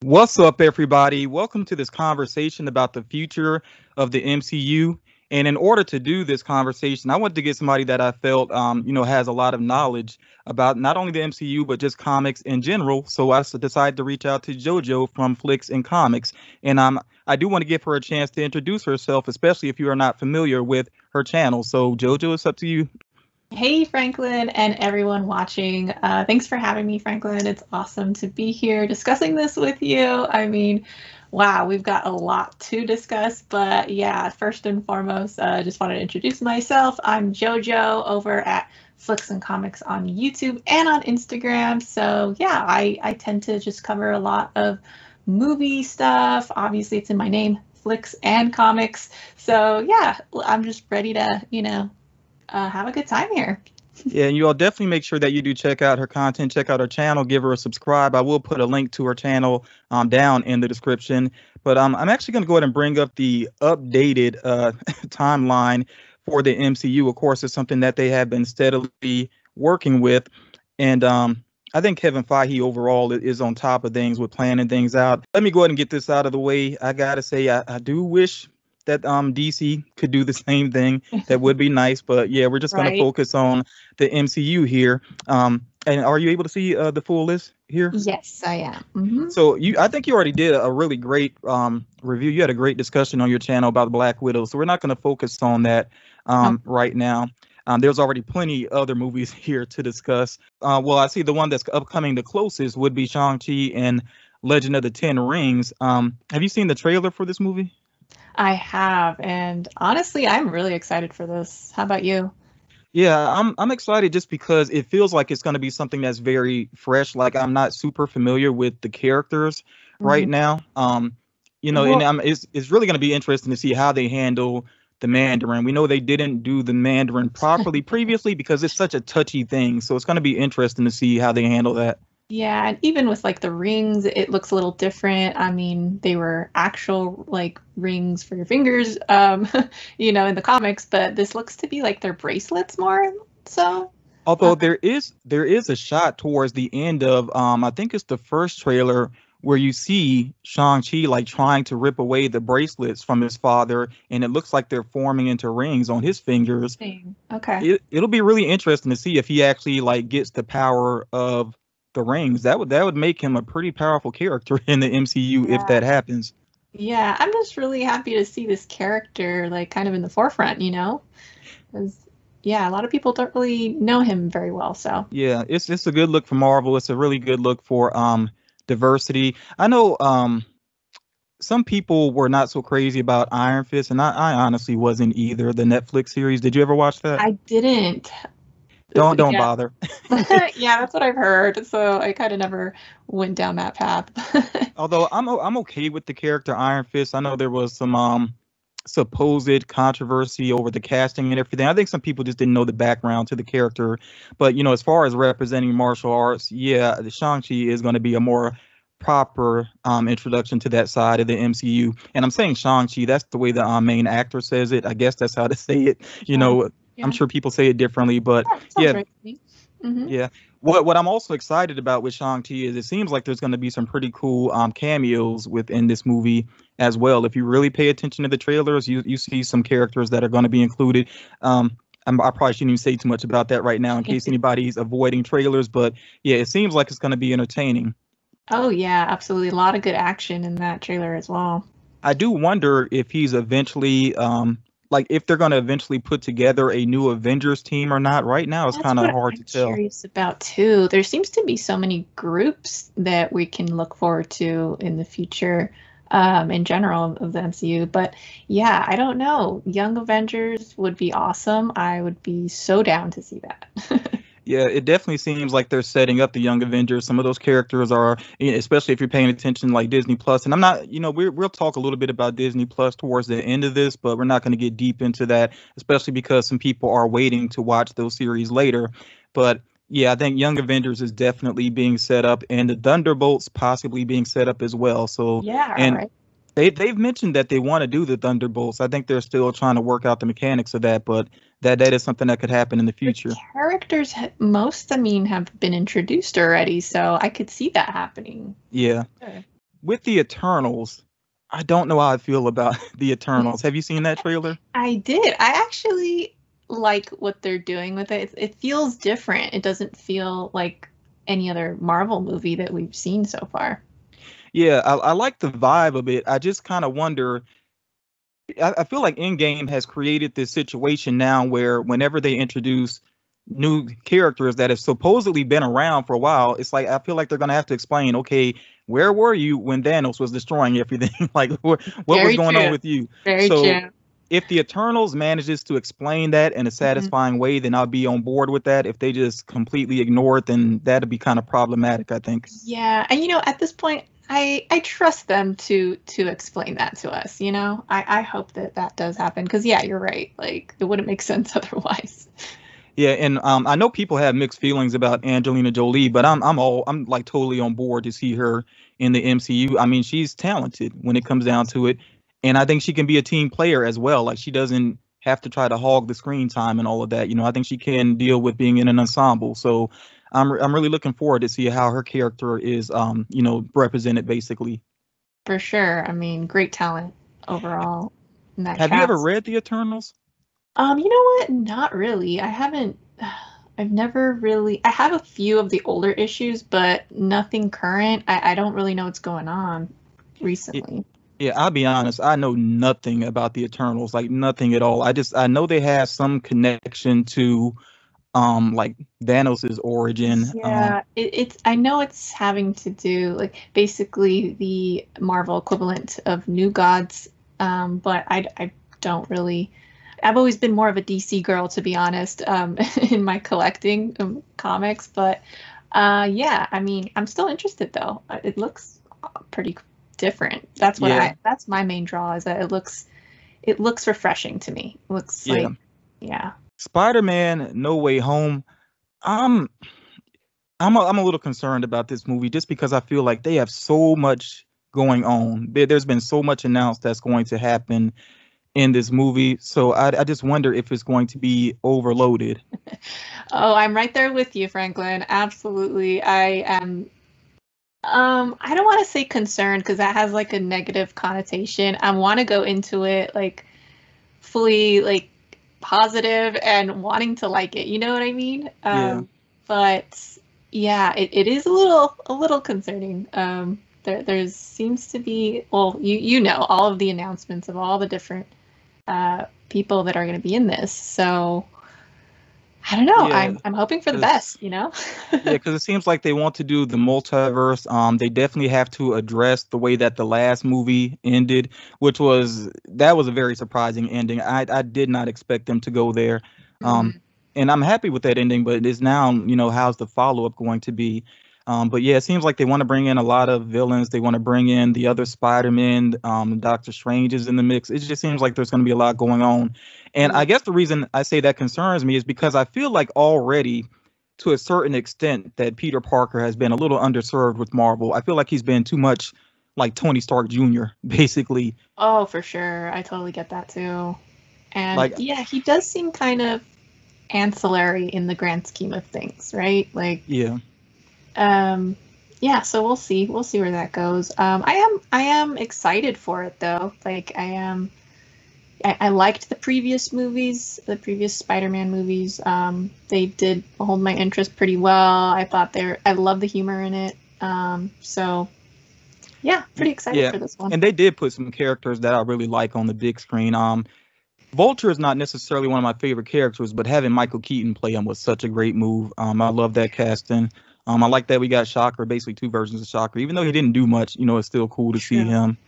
What's up, everybody? Welcome to this conversation about the future of the MCU. And in order to do this conversation, I wanted to get somebody that I felt, has a lot of knowledge about not only the MCU, but just comics in general. So I decided to reach out to JoJo from Flix and Comix. And I do want to give her a chance to introduce herself, especially if you are not familiar with her channel. So JoJo, it's up to you. Hey, Franklin, and everyone watching. Thanks for having me, Franklin. It's awesome to be here discussing this with you. I mean, wow, we've got a lot to discuss, but yeah, first and foremost, I just wanted to introduce myself. I'm JoJo over at Flix and Comix on YouTube and on Instagram. So yeah, I tend to just cover a lot of movie stuff. Obviously, it's in my name, Flix and Comix. So yeah, I'm just ready to, have a good time here. Yeah, and you all definitely make sure that you do check out her content, check out her channel, give her a subscribe. I will put a link to her channel down in the description. But I'm actually going to go ahead and bring up the updated timeline for the MCU. Of course, it's something that they have been steadily working with. And I think Kevin Feige overall is on top of things with planning things out. Let me go ahead and get this out of the way. I got to say, I do wish that DC could do the same thing. That would be nice, but yeah, we're just going to focus on the MCU here. And are you able to see the full list here? Yes, I am. Mm-hmm. So I think you already did a really great review. You had a great discussion on your channel about Black Widow, so we're not going to focus on that right now. There's already plenty other movies here to discuss. Well, I see the one that's upcoming the closest would be ShangChi and Legend of the Ten Rings. Have you seen the trailer for this movie? I have, and honestly, I'm really excited for this. How about you? Yeah, I'm excited just because it feels like it's going to be something that's very fresh. Like I'm not super familiar with the characters right now. And it's really going to be interesting to see how they handle the Mandarin. We know they didn't do the Mandarin properly previously because it's such a touchy thing. So it's going to be interesting to see how they handle that. Yeah, and even with like the rings, it looks a little different. I mean, they were actual like rings for your fingers, in the comics, but this looks to be like their bracelets more. So, although there is a shot towards the end of I think it's the first trailer where you see ShangChi like trying to rip away the bracelets from his father, and it looks like they're forming into rings on his fingers. Okay. It'll be really interesting to see if he actually like gets the power of the rings. That would make him a pretty powerful character in the MCU if that happens. Yeah, I'm just really happy to see this character like kind of in the forefront, because a lot of people don't really know him very well. So yeah, it's a good look for Marvel. It's a really good look for diversity. I know some people were not so crazy about Iron Fist, and I honestly wasn't either. The Netflix series. Did you ever watch that? I didn't. Don't bother. Yeah, that's what I've heard. So I kind of never went down that path. Although I'm okay with the character Iron Fist. I know there was some supposed controversy over the casting and everything. I think some people just didn't know the background to the character. But as far as representing martial arts, yeah, the Shang-Chi is going to be a more proper introduction to that side of the MCU. And I'm saying Shang-Chi, that's the way the main actor says it. I guess that's how to say it. Yeah. I'm sure people say it differently, but yeah. Right. Mm-hmm. Yeah. What I'm also excited about with Shang-Chi is it seems like there's going to be some pretty cool cameos within this movie as well. If you really pay attention to the trailers, you see some characters that are going to be included. I probably shouldn't even say too much about that right now in case anybody's avoiding trailers, but yeah, it seems like it's going to be entertaining. Oh yeah, absolutely. A lot of good action in that trailer as well. I do wonder if he's eventually if they're going to eventually put together a new Avengers team or not. Right now, it's kind of hard to tell. I'm curious about too. There seems to be so many groups that we can look forward to in the future, in general of the MCU. But yeah, I don't know. Young Avengers would be awesome. I would be so down to see that. Yeah, it definitely seems like they're setting up the Young Avengers. Some of those characters are, especially if you're paying attention, like Disney Plus. And I'm not, we'll talk a little bit about Disney Plus towards the end of this, but we're not going to get deep into that, especially because some people are waiting to watch those series later. But yeah, I think Young Avengers is definitely being set up, and the Thunderbolts possibly being set up as well. So yeah, right. They've mentioned that they want to do the Thunderbolts. I think they're still trying to work out the mechanics of that, but that is something that could happen in the future. The characters, have been introduced already, so I could see that happening. Yeah. with the Eternals, I don't know how I feel about the Eternals. Have you seen that trailer? I did. I actually like what they're doing with it. It feels different. It doesn't feel like any other Marvel movie that we've seen so far. Yeah, I like the vibe of it. I just kind of wonder. I feel like Endgame has created this situation now where whenever they introduce new characters that have supposedly been around for a while, it's like I feel like they're gonna have to explain, okay, where were you when Thanos was destroying everything? Like what was Very going on true. with you? Very So true. if the Eternals manages to explain that in a Mhm. satisfying way, then I'll be on board with that. If they just completely ignore it, then that'd be kind of problematic, I think. Yeah, and at this point, I trust them to explain that to us. I hope that that does happen because yeah, you're right. Like it wouldn't make sense otherwise. Yeah, and I know people have mixed feelings about Angelina Jolie, but I'm like totally on board to see her in the MCU. I mean, she's talented when it comes down to it, and I think she can be a team player as well. Like she doesn't have to try to hog the screen time and all of that. I think she can deal with being in an ensemble. So I'm really looking forward to see how her character is represented basically. For sure. I mean, great talent overall in that Have you ever cast. read The Eternals? You know what? Not really. I haven't. I've never really. I have a few of the older issues, but nothing current. I don't really know what's going on recently. Yeah, I'll be honest. I know nothing about the Eternals, like nothing at all. I know they have some connection to like Thanos's origin. Yeah, it's. I know it's having to do like basically the Marvel equivalent of New Gods, but I don't really. I've always been more of a DC girl, to be honest, in my collecting of comics. But yeah, I mean, I'm still interested though. It looks pretty different. That's what Yeah, that's my main draw is that it looks refreshing to me. It looks yeah. like yeah. Spider-Man No Way Home. I'm I'm a little concerned about this movie just because I feel like they have so much going on. There's been so much announced that's going to happen in this movie, so I just wonder if it's going to be overloaded. Oh, I'm right there with you, Franklin. Absolutely. I am I don't want to say concerned because that has like a negative connotation. I want to go into it like fully like positive and wanting to like it. You know what I mean? Yeah. But yeah, it is a little concerning. There seems to be well, you know all of the announcements of all the different people that are going to be in this. So I don't know. Yeah, I'm hoping for the 'cause best. yeah, because it seems like they want to do the multiverse. They definitely have to address the way that the last movie ended, which that was a very surprising ending. I did not expect them to go there. Um, Mhm. and I'm happy with that ending, but it is now, how's the follow-up going to be? But yeah, it seems like they want to bring in a lot of villains. They want to bring in the other Spider-Man. Doctor Strange is in the mix. It just seems like there's going to be a lot going on. And I Mm. guess the reason I say that concerns me is because I feel like already to a certain extent that Peter Parker has been a little underserved with Marvel. I feel like he's been too much like Tony Stark Jr. basically. Oh, for sure. I totally get that too. And Like yeah, he does seem kind of ancillary in the grand scheme of things, right? Like, yeah. um, yeah. So we'll see. We'll see where that goes. I am excited for it though. Like, I am. I liked the previous movies, the previous Spider-Man movies. They did hold my interest pretty well. I love the humor in it. So yeah, pretty excited Yeah. for this one. And they did put some characters that I really like on the big screen. Vulture is not necessarily one of my favorite characters, but having Michael Keaton play him was such a great move. I love that casting. I like that we got Shocker, basically two versions of Shocker. Even though he didn't do much, it's still cool to see True. him. Yeah.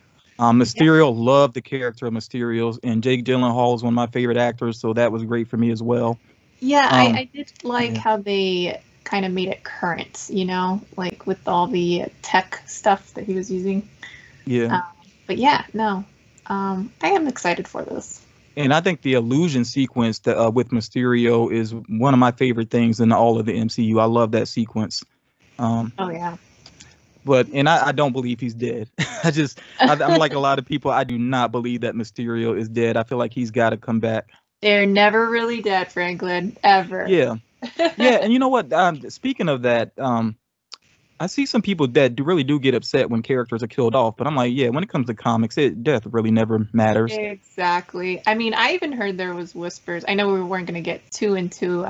Mysterio, loved the character of Mysterio, and Jake Gyllenhaal is one of my favorite actors, so that was great for me as well. Yeah, Um, I did like yeah, how they kind of made it current, like with all the tech stuff that he was using. yeah. Um, but yeah, no, I am excited for this. And I think the illusion sequence that with Mysterio is one of my favorite things in all of the MCU. I love that sequence. Um, Oh yeah. I don't believe he's dead. I'm like a lot of people. I do not believe that Mysterio is dead. I feel like he's got to come back. They're never really dead, Franklin, ever. Yeah, yeah. And you know what? Speaking of that, I see some people that really do get upset when characters are killed off, but I'm like, yeah, when it comes to comics, death really never matters. Exactly. I mean, I even heard there was whispers. I know we weren't going to get too into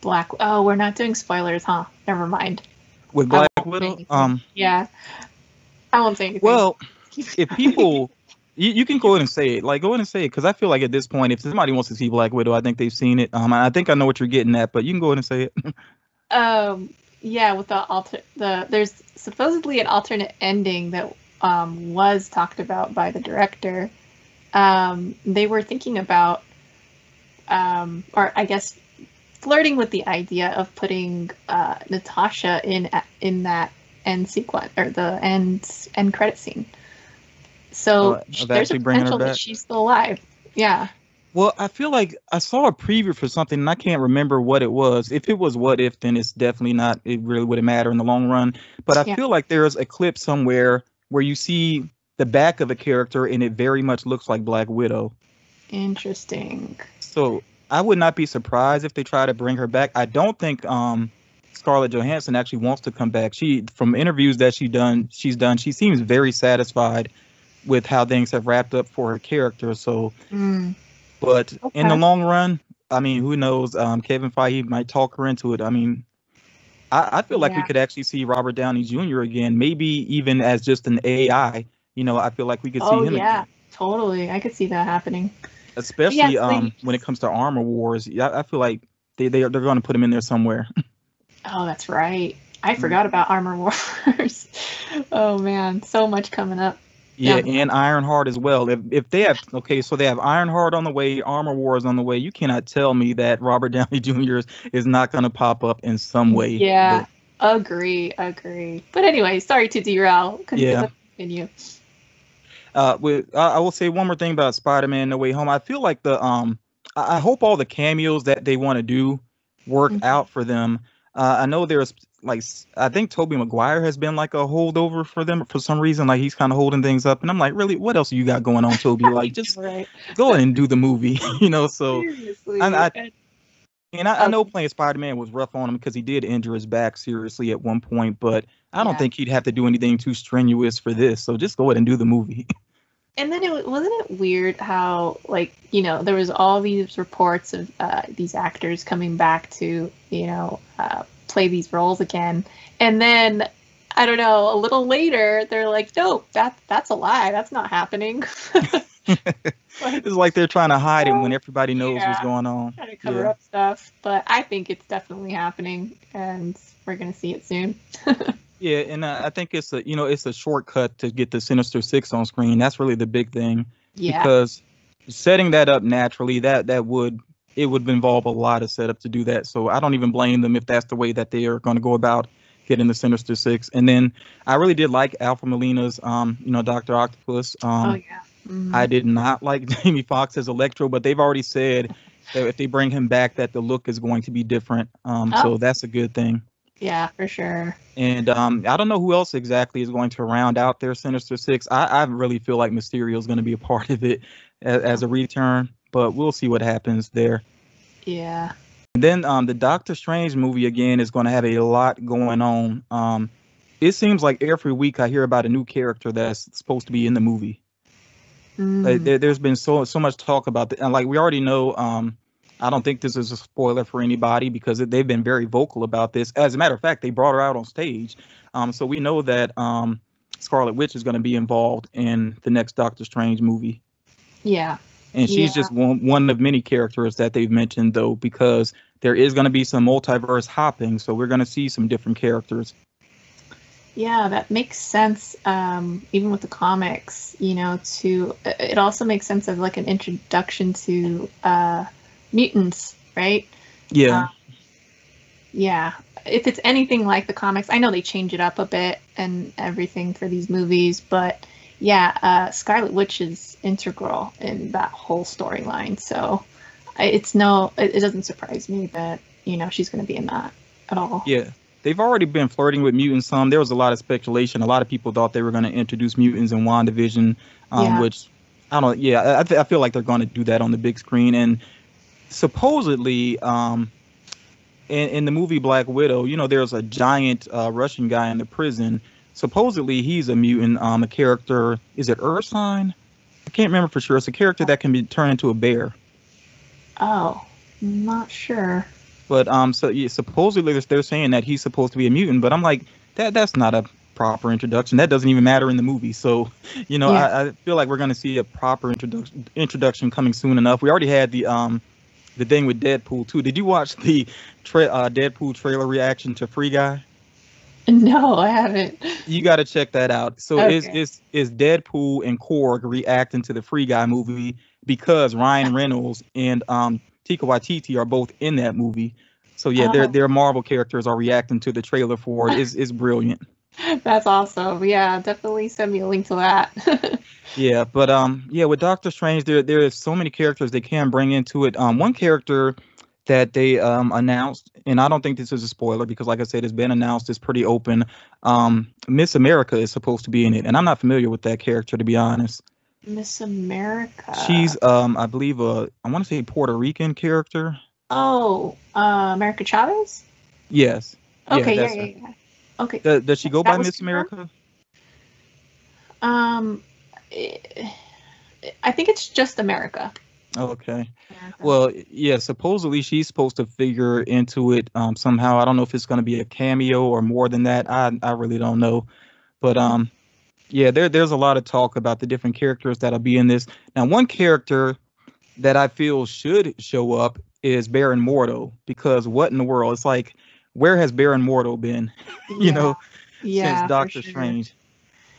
Black. Oh, we're not doing spoilers, huh? Never mind. With Black Widow, yeah, I won't say anything. Well, if people, you can go ahead and say it. Like, go ahead and say it, because I feel like at this point, if somebody wants to see Black Widow, I think they've seen it. I think I know what you're getting at, but you can go ahead and say it. Yeah, with there's supposedly an alternate ending that was talked about by the director. They were thinking about, or I guess, flirting with the idea of putting Natasha in that end sequence or the end credit scene. So there's a potential that she's still alive. Yeah. Well, I feel like I saw a preview for something and I can't remember what it was. If it was What If, then it's definitely not. It really wouldn't matter in the long run. But I feel like there's a clip somewhere where you see the back of a character and it very much looks like Black Widow. Interesting. So I would not be surprised if they try to bring her back. I don't think Scarlett Johansson actually wants to come back. From interviews that she's done, she seems very satisfied with how things have wrapped up for her character. So. But in the long run, I mean, who knows? Kevin Feige might talk her into it. I mean, I feel like we could actually see Robert Downey Jr. again, maybe even as just an AI. I feel like we could see him again. Totally. I could see that happening. Especially when it comes to Armor Wars. I feel like they're going to put him in there somewhere. Oh, that's right. I forgot about Armor Wars. Oh, man. So much coming up. Yeah, and Ironheart as well. If they have so they have Ironheart on the way, Armor Wars on the way. You cannot tell me that Robert Downey Jr. is not going to pop up in some way. Yeah, agree. But anyway, sorry to derail. Continue. I will say one more thing about Spider-Man No Way Home. I feel like I hope all the cameos that they want to do work out for them. I know there's I think Tobey Maguire has been like a holdover for them for some reason. Like he's kind of holding things up, and I'm like, really, what else you got going on, Tobey? Like, just go ahead and do the movie, So seriously. I know playing Spider-Man was rough on him because he did injure his back seriously at one point, but I don't think he'd have to do anything too strenuous for this. So just go ahead and do the movie. And then wasn't it weird how there was all these reports of these actors coming back to play these roles again, and then I don't know, a little later they're like, nope, that's a lie, that's not happening. It's like they're trying to hide it when everybody knows what's going on. Trying to cover up stuff, but I think it's definitely happening, and we're gonna see it soon. Yeah, and I think it's a shortcut to get the Sinister Six on screen. That's really the big thing. Yeah. Because setting that up naturally, it would involve a lot of setup to do that. So I don't even blame them if that's the way that they are going to go about getting the Sinister Six. And then I really did like Alfred Molina's, Dr. Octopus. I did not like Jamie Foxx as Electro, but they've already said that if they bring him back, that the look is going to be different. So that's a good thing. Yeah, for sure. And I don't know who else exactly is going to round out their Sinister Six. I really feel like Mysterio is going to be a part of it as a return, but we'll see what happens there. Yeah. And then the Doctor Strange movie again is going to have a lot going on. It seems like every week I hear about a new character that's supposed to be in the movie. There's been so much talk about that, and like we already know. I don't think this is a spoiler for anybody because they've been very vocal about this. As a matter of fact, they brought her out on stage. So we know that Scarlet Witch is going to be involved in the next Doctor Strange movie. Yeah. And she's just one of many characters that they've mentioned, though, because there is going to be some multiverse hopping. So we're going to see some different characters. Yeah, that makes sense. Even with the comics, it also makes sense as like an introduction to mutants, right? Yeah. Yeah. If it's anything like the comics, I know they change it up a bit and everything for these movies, but Scarlet Witch is integral in that whole storyline. So it doesn't surprise me that, she's going to be in that at all. Yeah. They've already been flirting with mutants some. There was a lot of speculation. A lot of people thought they were going to introduce mutants in WandaVision, which I feel like they're going to do that on the big screen. And supposedly, in the movie Black Widow, there's a giant Russian guy in the prison. Supposedly he's a mutant, a character. Is it Ursine? I can't remember for sure. It's a character that can be turned into a bear. Oh, not sure. But so yeah, supposedly they're saying that he's supposed to be a mutant, but I'm like, that's not a proper introduction. That doesn't even matter in the movie. So, I feel like we're gonna see a proper introduction coming soon enough. We already had the thing with Deadpool too. Did you watch the Deadpool trailer reaction to Free Guy? No, I haven't. You got to check that out. So Okay. is Deadpool and Korg reacting to the Free Guy movie because Ryan Reynolds and Taika Waititi are both in that movie. So yeah, Oh, their Marvel characters are reacting to the trailer for it. Is brilliant. that's awesome. Yeah, definitely send me a link to that. Yeah, but yeah, with Doctor Strange, there is so many characters they can bring into it. One character that they announced, and I don't think this is a spoiler because, like I said, it's been announced. It's pretty open. Miss America is supposed to be in it, and I'm not familiar with that character, to be honest. Miss America. She's I believe I want to say Puerto Rican character. Oh, America Chavez? Yes. Okay, Yeah, yeah, that's her. yeah, yeah. Okay. Does she go That by was Miss confirmed? America? Um, I think it's just America. Okay. America. Well, yeah, supposedly she's supposed to figure into it somehow. I don't know if it's going to be a cameo or more than that. I really don't know. But yeah, there's a lot of talk about the different characters that'll be in this. Now, one character that I feel should show up is Baron Mordo, because what in the world? It's like, where has Baron Mordo been? you Yeah, know, since yeah, for Doctor sure. Strange.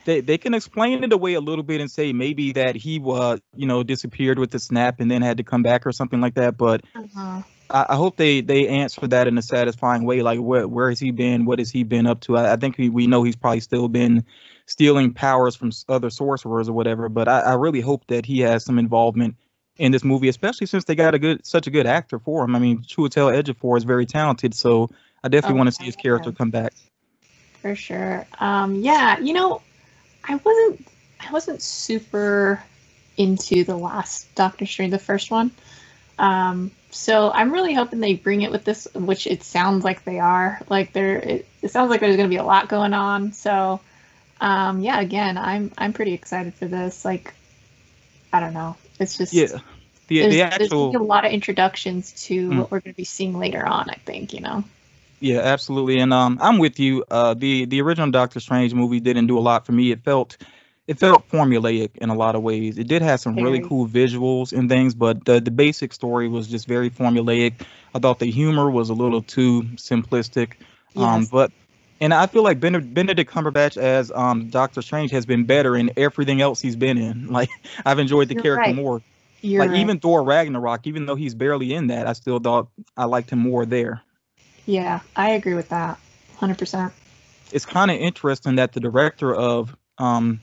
They can explain it away a little bit and say maybe that he was, disappeared with the snap and then had to come back or something like that. But Uh-huh. I hope they answer that in a satisfying way. Like, where has he been? What has he been up to? I think we know he's probably still been stealing powers from other sorcerers or whatever. But I really hope that he has some involvement in this movie, especially since they got such a good actor for him. I mean, Chiwetel Ejiofor is very talented, so I definitely Oh, want to see his yeah, character come back. for sure. Yeah, I wasn't super into the last Doctor Strange, the first one. So I'm really hoping they bring it with this, which it sounds like they are. Like it sounds like there's going to be a lot going on. So, yeah, again, I'm pretty excited for this. Like, I don't know. It's just Yeah, the there's going to be actual. a lot of introductions to Mm. what we're going to be seeing later on. I think. Yeah, absolutely, and I'm with you. The original Doctor Strange movie didn't do a lot for me. It felt formulaic in a lot of ways. It did have some really Very. cool visuals and things, but the basic story was just very formulaic. I thought the humor was a little too simplistic. Yes, But and I feel like Benedict Cumberbatch as Doctor Strange has been better in everything else he's been in. Like, I've enjoyed the you're character right. more. You're Like, right. even Thor Ragnarok, even though he's barely in that, I still thought I liked him more there. Yeah, I agree with that. 100%. It's kind of interesting that the director of the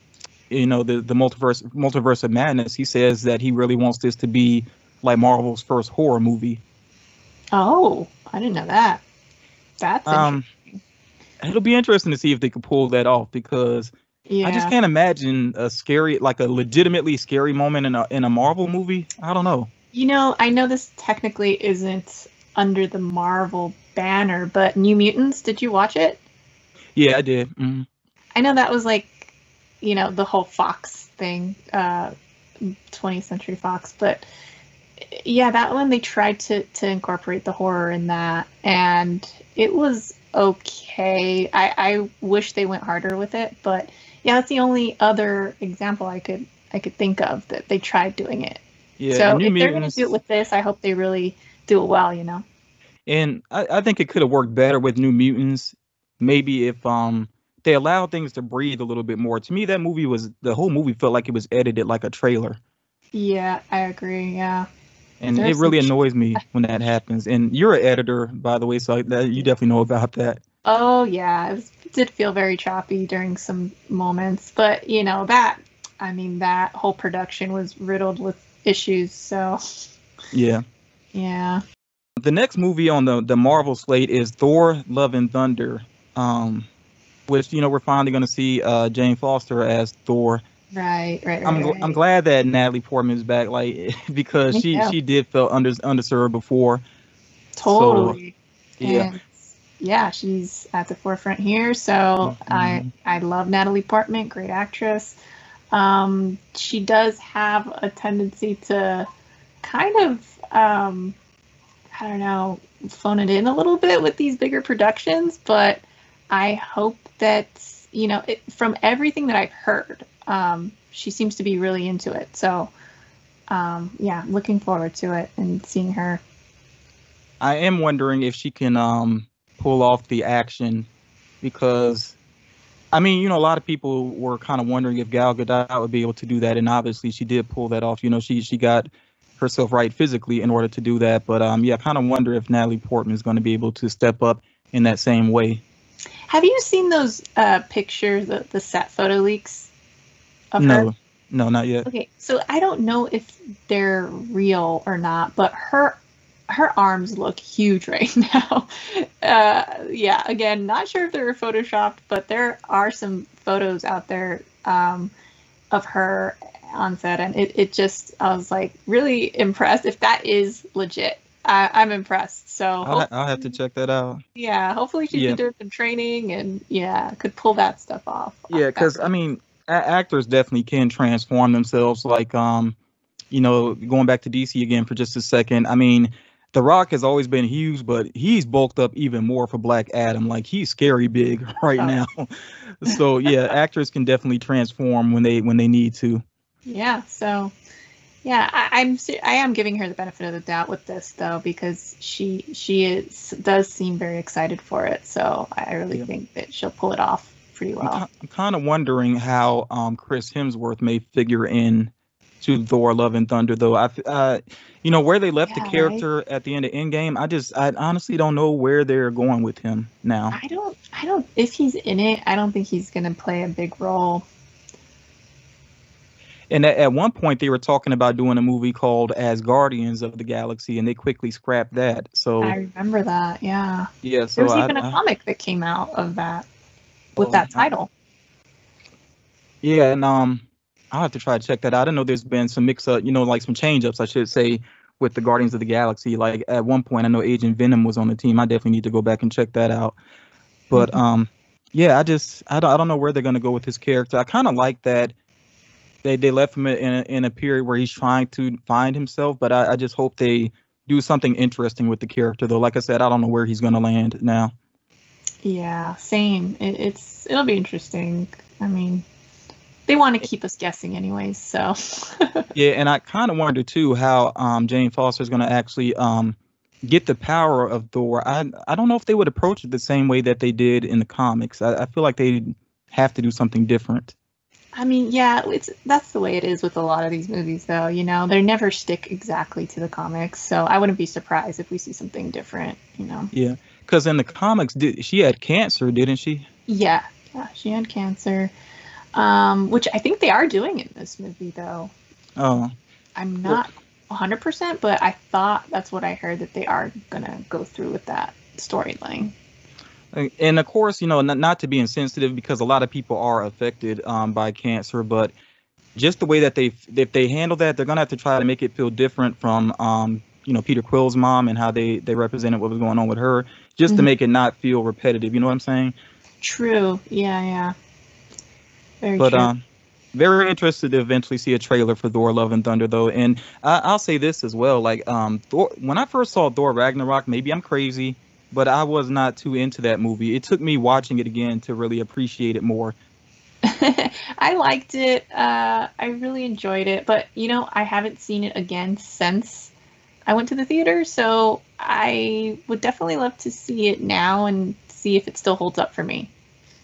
multiverse of madness, he says that he really wants this to be like Marvel's first horror movie. Oh, I didn't know that. That's interesting. um it'll be interesting to see if they can pull that off, because I just Yeah. can't imagine a legitimately scary moment in a Marvel movie. I don't know. I know this technically isn't under the Marvel banner, but New Mutants, did you watch it? Yeah, I did. I know that was like, the whole Fox thing, 20th Century Fox, but yeah, that one they tried to incorporate the horror in that, and it was okay. I wish they went harder with it, but yeah, that's the only other example I could think of that they tried doing it. Yeah, and So New if they're gonna do it Mutants. with this, I hope they really do it well. And I think it could have worked better with New Mutants. Maybe if they allowed things to breathe a little bit more. To me, the whole movie felt like it was edited like a trailer. Yeah, I agree. Yeah, And it there's some. really annoys me when that happens. And you're an editor, by the way, so you definitely know about that. Oh yeah, it did feel very choppy during some moments, but that whole production was riddled with issues. So Yeah. yeah. The next movie on the Marvel slate is Thor: Love and Thunder, um, which we're finally going to see Jane Foster as Thor. Right, right, right, I'm right. glad that Natalie Portman is back, like because Me she too. she did feel underserved before. So Totally. Yeah. And yeah, she's at the forefront here. So I love Natalie Portman, great actress. She does have a tendency to kind of, I don't know, phone it in a little bit with these bigger productions, but I hope that, you know, from everything that I've heard, she seems to be really into it. So, yeah, looking forward to it and seeing her. I am wondering if she can pull off the action, because I mean, you know, a lot of people were kind of wondering if Gal Gadot would be able to do that, and obviously she did pull that off. You know, she got herself right physically in order to do that. But yeah, I kind of wonder if Natalie Portman is going to be able to step up in that same way. Have you seen those pictures, the set photo leaks of her? No, not yet. Okay, so I don't know if they're real or not, but her arms look huge right now. Yeah, again, not sure if they were photoshopped, but there are some photos out there of her on set, and it just, I was like really impressed. If that is legit, I'm impressed. So I'll have to check that out. Yeah, hopefully she's been doing some training and could pull that stuff off. Yeah, because I mean, actors definitely can transform themselves. Like, you know, going back to DC again for just a second. I mean, The Rock has always been huge, but he's bulked up even more for Black Adam. Like, he's scary big right now. So yeah, actors can definitely transform when they need to. Yeah. So yeah, I am giving her the benefit of the doubt with this though, because she does seem very excited for it. So I really think that she'll pull it off pretty well. I'm kind of wondering how Chris Hemsworth may figure in to Thor: Love and Thunder, though. You know, where they left the character at the end of Endgame, I honestly don't know where they're going with him now. I don't. If he's in it, I don't think he's gonna play a big role. And at one point, they were talking about doing a movie called As Guardians of the Galaxy, and they quickly scrapped that. So I remember that. Yeah. Yeah. So there was even a comic that came out of that with that title. Yeah, and I'll have to try to check that out. I know there's been some mix-up, you know, like some change-ups, I should say, with the Guardians of the Galaxy. Like at one point, I know Agent Venom was on the team. I definitely need to go back and check that out. But yeah, I don't know where they're gonna go with his character. I kind of like that they left him in a period where he's trying to find himself. But I just hope they do something interesting with the character, though. Like I said, I don't know where he's gonna land now. Yeah, same. It'll be interesting. I mean, they want to keep us guessing anyways, so. Yeah, and I kind of wonder too how Jane Foster's going to actually get the power of Thor. I don't know if they would approach it the same way that they did in the comics. I feel like they have to do something different. I mean, yeah, that's the way it is with a lot of these movies, though. You know, they never stick exactly to the comics, so I wouldn't be surprised if we see something different. You know. Yeah, because in the comics, she had cancer, didn't she? Yeah, she had cancer. Which I think they are doing in this movie, though. Oh. I'm not 100%, but I thought that's what I heard, that they are going to go through with that storyline. And of course, you know, not to be insensitive, because a lot of people are affected by cancer, but just the way that if they handle that, they're going to have to try to make it feel different from, you know, Peter Quill's mom and how they represented what was going on with her, just to make it not feel repetitive. You know what I'm saying? True. Yeah. But very interested to eventually see a trailer for Thor: Love and Thunder, though. And I'll say this as well, like Thor, when I first saw Thor Ragnarok, maybe I'm crazy, but I was not too into that movie. It took me watching it again to really appreciate it more. I liked it. I really enjoyed it, but you know, I haven't seen it again since I went to the theater, so I would definitely love to see it now and see if it still holds up for me.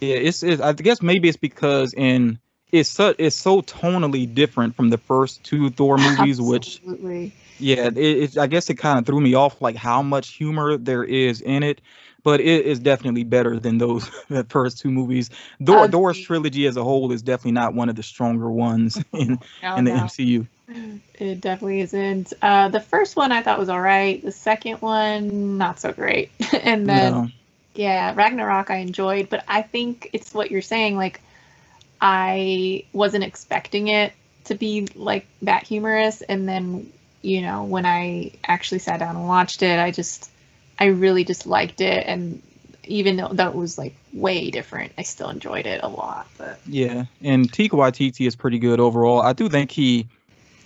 Yeah, it's I guess maybe it's because it's so tonally different from the first two Thor movies, Absolutely. Which yeah, I guess it kind of threw me off, like how much humor there is in it, but it is definitely better than those the first two movies. Thor's trilogy as a whole is definitely not one of the stronger ones in the MCU. It definitely isn't. The first one I thought was all right. The second one, not so great. And then yeah, Ragnarok I enjoyed, but I think it's what you're saying. Like, I wasn't expecting it to be like that humorous, and then, you know, when I actually sat down and watched it, I really just liked it, and even though it was like way different, I still enjoyed it a lot. But Yeah, and Taika Waititi is pretty good overall. I do think he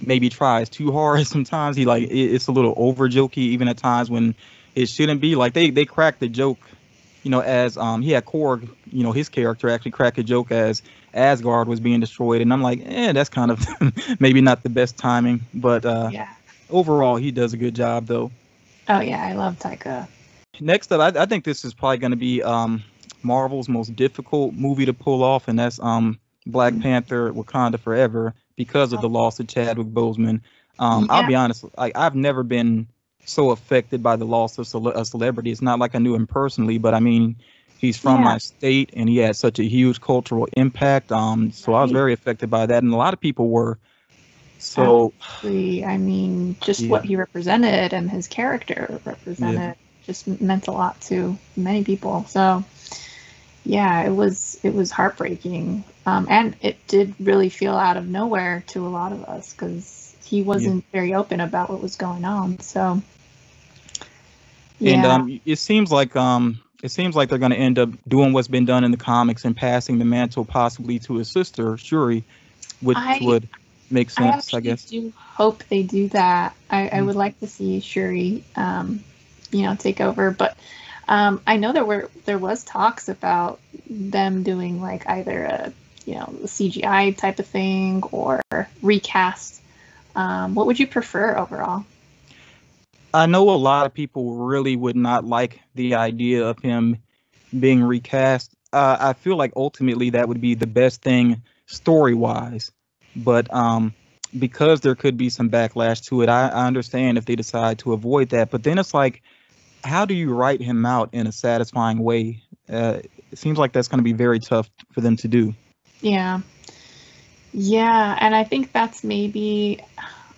maybe tries too hard sometimes. He like it's a little over jokey even at times when it shouldn't be. Like they cracked the joke, as he had Korg, his character actually cracked a joke as Asgard was being destroyed, and I'm like, that's kind of maybe not the best timing, but yeah. overall he does a good job though. Oh yeah, I love Taika. Next up, I think this is probably going to be Marvel's most difficult movie to pull off, and that's Black Panther: Wakanda Forever, because of the loss of Chadwick Boseman. I'll be honest, I've never been so affected by the loss of a celebrity. It's not like I knew him personally, but I mean, he's from my state, and he had such a huge cultural impact. So I was very affected by that, and a lot of people were. So, absolutely. I mean, just what he represented and his character represented just meant a lot to many people. So, yeah, it was heartbreaking, and it did really feel out of nowhere to a lot of us because he wasn't very open about what was going on. So, and it seems like they're going to end up doing what's been done in the comics and passing the mantle possibly to his sister Shuri, which would make sense, I guess. I do hope they do that. I would like to see Shuri, take over, but I know there was talks about them doing like either a CGI type of thing or recast. What would you prefer overall? I know a lot of people really would not like the idea of him being recast. I feel like ultimately that would be the best thing story-wise, but because there could be some backlash to it, I understand if they decide to avoid that. But then it's like, how do you write him out in a satisfying way? It seems like that's going to be very tough for them to do. Yeah, and I think that's maybe,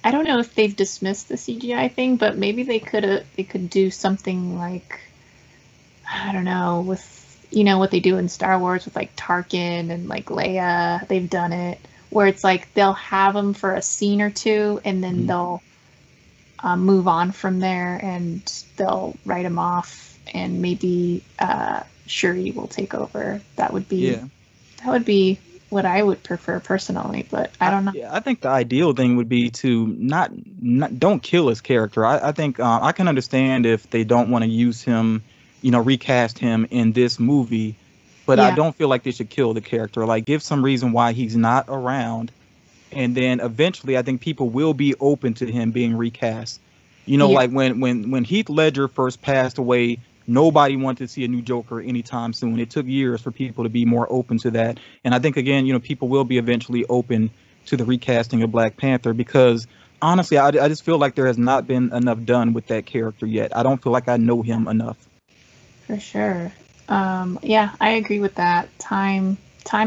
I don't know if they've dismissed the CGI thing, but maybe they could do something like, I don't know, with what they do in Star Wars with like Tarkin and like Leia. They've done it where it's like they'll have them for a scene or two, and then they'll move on from there, and they'll write them off, and maybe Shuri will take over. That would be what I would prefer personally, but I don't know. Yeah, I think the ideal thing would be to not don't kill his character. I think I can understand if they don't want to use him, recast him in this movie, but I don't feel like they should kill the character. Like, give some reason why he's not around, and then eventually I think people will be open to him being recast. Like when Heath Ledger first passed away, nobody wanted to see a new Joker anytime soon. It took years for people to be more open to that. And I think, again, people will be eventually open to the recasting of Black Panther because, honestly, I just feel like there has not been enough done with that character yet. I don't feel like I know him enough. For sure. I agree with that. Time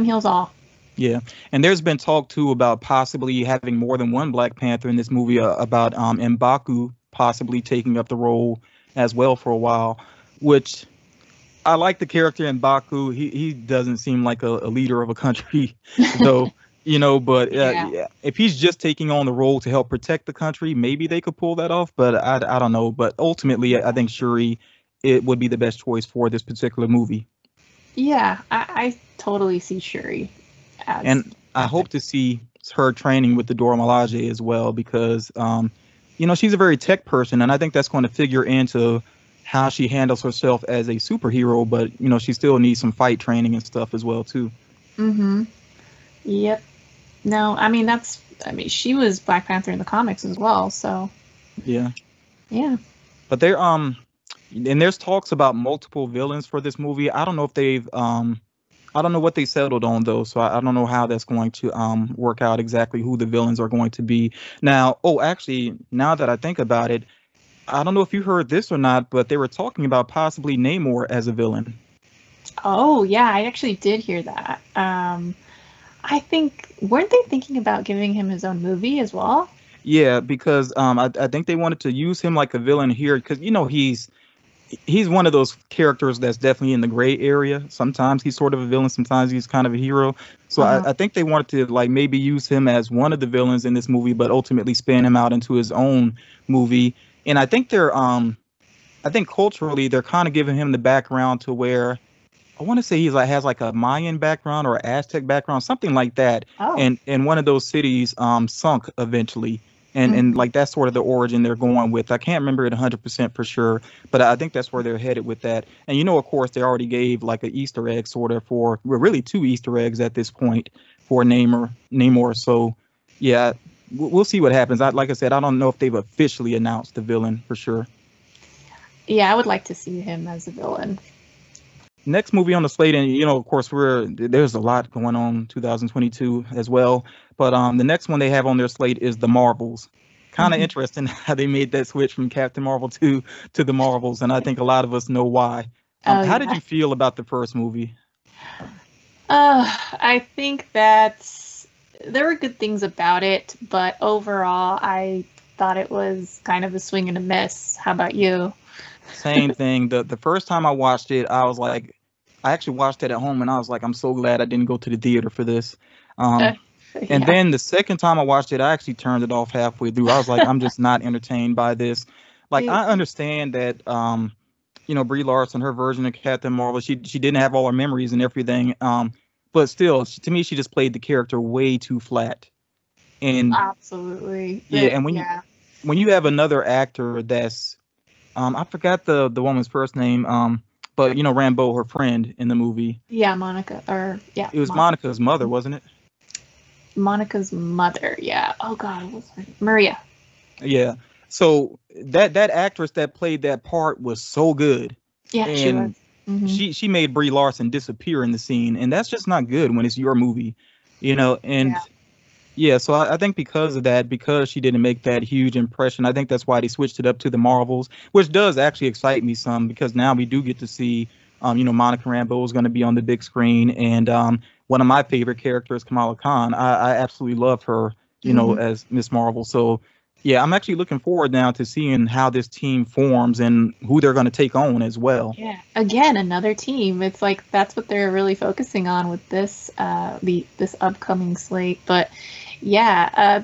heals all. Yeah. And there's been talk, too, about possibly having more than one Black Panther in this movie, about M'Baku possibly taking up the role as well for a while. Which I like the character in Baku. He doesn't seem like a leader of a country, though, but if he's just taking on the role to help protect the country, maybe they could pull that off. But I don't know. But ultimately, I think Shuri, it would be the best choice for this particular movie. Yeah, I totally see Shuri. And I hope to see her training with the Dora Milaje as well, because, she's a very tech person. And I think that's going to figure into how she handles herself as a superhero, but she still needs some fight training and stuff as well too. Yep. No, I mean she was Black Panther in the comics as well, so yeah. But and there's talks about multiple villains for this movie. I don't know if they've I don't know what they settled on though, so I don't know how that's going to work out exactly who the villains are going to be. Now, actually, now that I think about it, I don't know if you heard this or not, but they were talking about possibly Namor as a villain. Oh, yeah, I actually did hear that. I think, weren't they thinking about giving him his own movie as well? Yeah, because I think they wanted to use him like a villain here because, he's one of those characters that's definitely in the gray area. Sometimes he's sort of a villain, sometimes he's kind of a hero. So I think they wanted to like maybe use him as one of the villains in this movie, but ultimately spin him out into his own movie. And I think they're I think culturally they're kind of giving him the background to where I want to say he's like has like a Mayan background or Aztec background, something like that. Oh. And one of those cities sunk eventually. And Mhm. like that's sort of the origin they're going with. I can't remember it 100% for sure, but I think that's where they're headed with that. And of course, they already gave like an Easter egg sort of for, well, really two Easter eggs at this point for Namor. So yeah, we'll see what happens. Like I said, I don't know if they've officially announced the villain for sure. Yeah, I would like to see him as a villain. Next movie on the slate, and of course, there's a lot going on 2022 as well. But the next one they have on their slate is the Marvels. Kind of interesting how they made that switch from Captain Marvel to the Marvels, and I think a lot of us know why. How did you feel about the first movie? I think that there were good things about it, but overall, I thought it was kind of a swing and a miss. How about you? Same thing. The first time I watched it, I was like, I actually watched it at home, and I was like, I'm so glad I didn't go to the theater for this. And then the second time I watched it, I actually turned it off halfway through. I was like, I'm just not entertained by this. Like, I understand that, Brie Larson, her version of Captain Marvel, she didn't have all her memories and everything. But still, to me, she just played the character way too flat. And absolutely, yeah. And when you have another actor that's I forgot the woman's first name, but Rambeau, her friend in the movie. Yeah, Monica, it was Monica's mother, wasn't it? Monica's mother, yeah. Oh God, what was her name? Maria. Yeah. So that actress that played that part was so good. Yeah, and she was. Mm-hmm. She made Brie Larson disappear in the scene, and that's just not good when it's your movie, and. Yeah, so I think because of that, because she didn't make that huge impression, I think that's why they switched it up to the Marvels, which does actually excite me some because now we do get to see, Monica Rambeau is going to be on the big screen, and one of my favorite characters, Kamala Khan. I absolutely love her, as Miss Marvel. So yeah, I'm actually looking forward now to seeing how this team forms and who they're going to take on as well. Yeah, again, another team. It's like that's what they're really focusing on with this this upcoming slate, but. Yeah,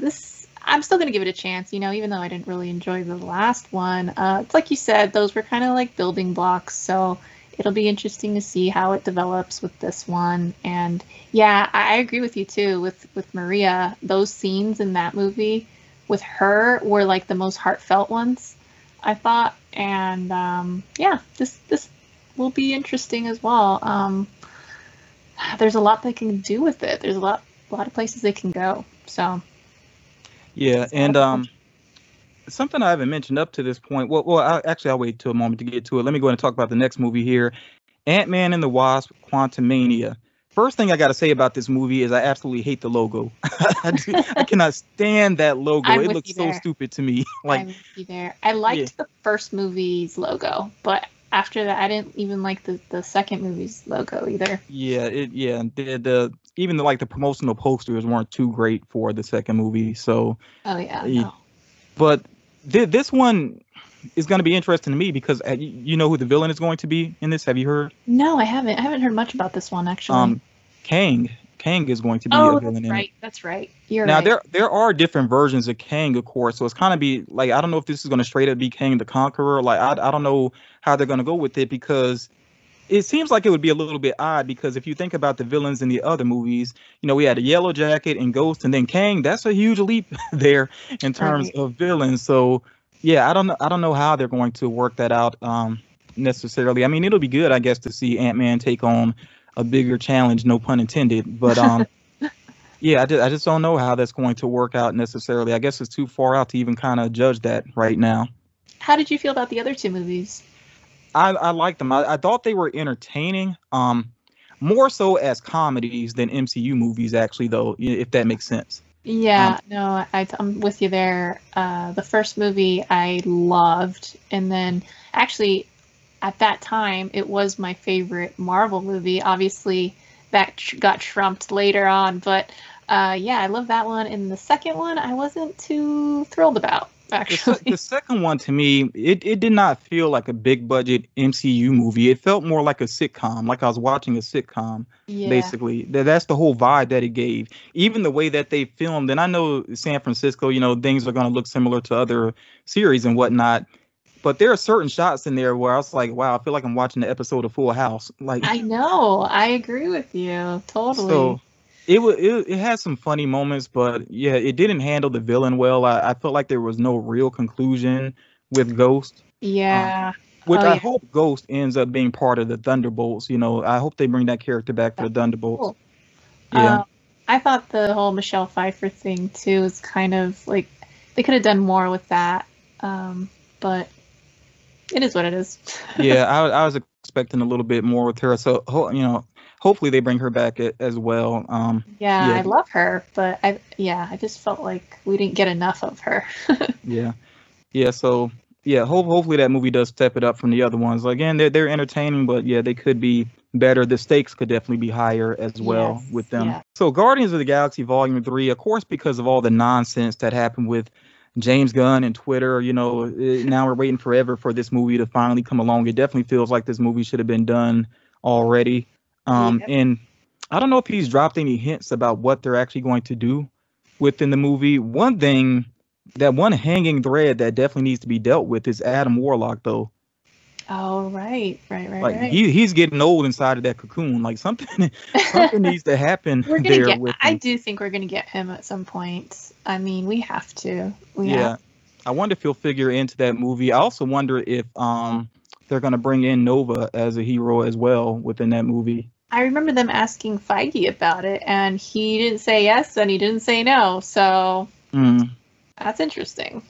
I'm still going to give it a chance, even though I didn't really enjoy the last one. It's like you said, those were kind of like building blocks, so it'll be interesting to see how it develops with this one. And yeah, I agree with you too with Maria. Those scenes in that movie with her were like the most heartfelt ones, I thought. And yeah, this will be interesting as well. There's a lot they can do with it. There's a lot of places they can go. So yeah, and something I haven't mentioned up to this point. Well, I'll wait till a moment to get to it. Let me go ahead and talk about the next movie here, Ant-Man and the Wasp: Quantumania. First thing I got to say about this movie is I absolutely hate the logo. I cannot stand that logo. It looks so stupid to me. I'm with you there. I liked the first movie's logo, but after that, I didn't even like the second movie's logo either. Yeah, even the promotional posters weren't too great for the second movie. So. Oh yeah. No. But this one is going to be interesting to me because you know who the villain is going to be in this. Have you heard? No, I haven't. I haven't heard much about this one actually. Kang. Kang is going to be a villain in it. That's right. You're now, right. there are different versions of Kang, of course. So it's kind of be like, I don't know if this is going to straight up be Kang the Conqueror. Like, I don't know how they're going to go with it because it seems like it would be a little bit odd because if you think about the villains in the other movies, we had a Yellow Jacket and Ghost and then Kang. That's a huge leap there in terms of villains. So yeah, I don't know how they're going to work that out necessarily. I mean, it'll be good, I guess, to see Ant-Man take on a bigger challenge, no pun intended. But yeah, I just don't know how that's going to work out necessarily. I guess it's too far out to even kind of judge that right now. How did you feel about the other two movies? I liked them. I thought they were entertaining, more so as comedies than MCU movies, actually, though, if that makes sense. Yeah, no, I'm with you there. The first movie I loved, and then actually at that time it was my favorite Marvel movie. Obviously, that got trumped later on, but yeah, I love that one. And the second one I wasn't too thrilled about. Actually, the second one to me, it did not feel like a big budget MCU movie. It felt more like a sitcom, like I was watching a sitcom. Basically, that's the whole vibe that it gave. Even the way that they filmed, and I know San Francisco, things are going to look similar to other series and whatnot. But there are certain shots in there where I was like, wow, I feel like I'm watching the episode of Full House. Like, I know. I agree with you. Totally. so it had some funny moments, but yeah, it didn't handle the villain well. I felt like there was no real conclusion with Ghost. Yeah. Which Oh, I yeah. hope Ghost ends up being part of the Thunderbolts. You know, I hope they bring that character back for the Thunderbolts. Cool. Yeah. I thought the whole Michelle Pfeiffer thing too was kind of like they could have done more with that. But it is what it is. Yeah, I was expecting a little bit more with her. So, you know, hopefully they bring her back as well. Yeah, yeah. I love her, but I just felt like we didn't get enough of her. Yeah. So yeah, hopefully that movie does step it up from the other ones. Again, they're entertaining, but yeah, they could be better. The stakes could definitely be higher as well with them. Yeah. So Guardians of the Galaxy Volume 3, of course, because of all the nonsense that happened with James Gunn and Twitter, you know, now we're waiting forever for this movie to finally come along. It definitely feels like this movie should have been done already. And I don't know if he's dropped any hints about what they're actually going to do within the movie. One thing, that one hanging thread that definitely needs to be dealt with is Adam Warlock, though. Oh, right. Like he's getting old inside of that cocoon. Like something needs to happen there with him. I do think we're gonna get him at some point. I mean, we have to. I wonder if he'll figure into that movie. I also wonder if they're gonna bring in Nova as a hero as well within that movie. I remember them asking Feige about it, and he didn't say yes, and he didn't say no. So that's interesting.